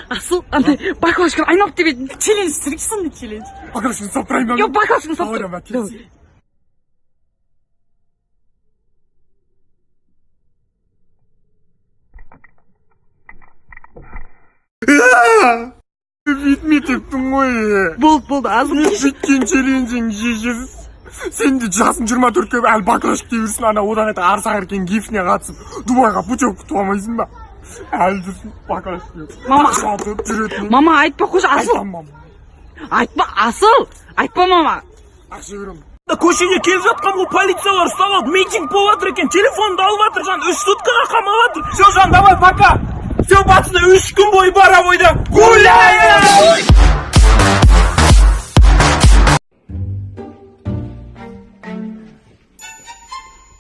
Асыл, андай баклажканы айналып деп едім. Челлендж түсіргесін де челлендж. Баклажканы саптырайын ба? Жоқ, баклажканы Давай. саптыр. Bitmeyecektin ғой. Болды, азым. Bitкен челленджің жежесіз. Сен де жасың 24-ке әлі баклажка дейірсің, ана одан әті арсақ еркен гифіне қатысып, Дубайға путевка күтіп алмайсың ба? Әлі жүрсің баклажка. Мама, сатып жүретін. мама айтпа қойшы, Асыл. Айтам, мама. Айтпа, Асыл. Айтпа, мама. Ақша беремін. Көшеге келіп жатқан бұл полициялар ұстап алып, митинг болып жатыр екен, телефонды алып жатыр, жан 3 суткаға қамап жатыр. Все, жан, давай, пока. Все, пацаны, 3 күн бойы Боровойда гуляем!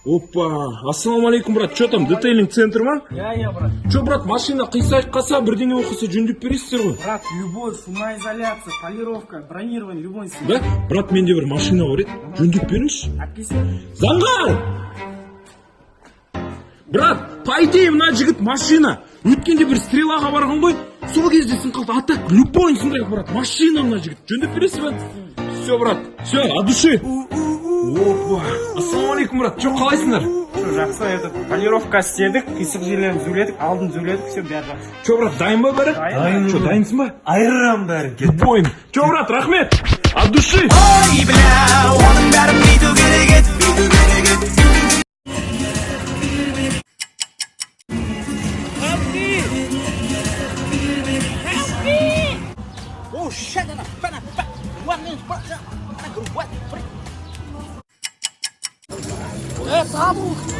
Опа, ассалаумалейкум, брат, что там, детейлинг центр ма? Я, брат. Что, брат, машина қисайып қалса, бірдеңе оқыса жөндеп бересіздер ғой? Брат, любой, шумоизоляция, полировка, бронирование, любой институт. Да? Брат, менде бір машина бар еді, жөндеп беріңізші. Әпкесі? Заңғар! Брат, по идее, мына жігіт машина. Өткенде бір стрелаға барған ғой, сол кезде сын қалды. А так, любой сындай, брат, машина мына жігіт. Жөндеп бересіз ба? Все, брат, все, от души. Опа, ассалаумалейкум, брат, что қалайсыңдар? Жақсы, этот, полировка істедік, қисық жерлерін зүледік, алдын зүледік, все, бәрі жақсы. Что, брат, дайын ба бәрі? Дайын. Что, дайынсың ба? Айырам бәрін, кет. Бойын. Что, брат, рахмет, от души. Ой, бля, оның бәрін бүйту керек еді.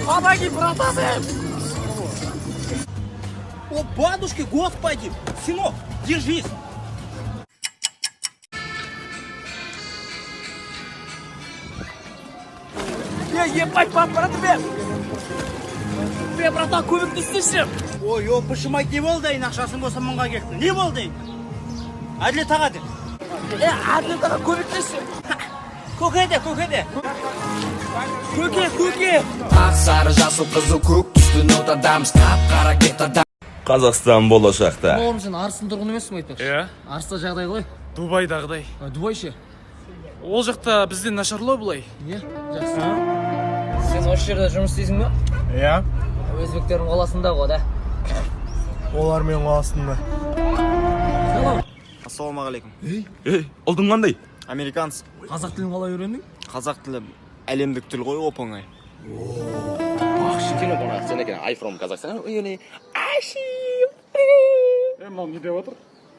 Помоги, братаны! О, бабушки, господи! Сынок, держись! Ебать, пап, братбек! Братан, көмектесші! Ой, опышым айт, не болды айын ақшасын болса мұнға кеттің? Не болды айын? Әділет аға де. Әділет аға, көмектесші! Көкеде. Көке! Ақ сары жасыл қызыл көк түсті нотадамыз қап-қара гетада. Қазақстан болашақта. Оғым, сен Арыстың тұрғын емессің ба айтпақшы? Иә. Арыста жағдай қалай? Дубайдағыдай. Дубай ше? Ол жақта бізден нашарлау бұлай. Не? Жақсы. Сен осы жерде жұмыс істейсің ба? Иә, Өзбектердің қаласында ғой, да? олар мен қаласында. Ассалаумағалейкум. Ұлдың қандай? Американец. Қазақ тілін қалай үйрендің? Қазақ тілі әлемдік тіл ғой, оп-оңай.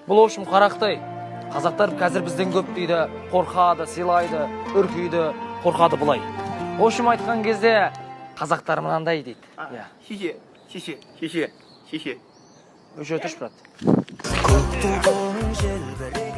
Бұл общем қарақтай. Қазақтар қазір бізден көп дейді, қорқады, сыйлайды, үркейді, қорқады бұлай. Общем айтқан кезде қазақтар мынандай дейді. Шеше. Өші өтіш, брат. Көк тұлпардың желбірей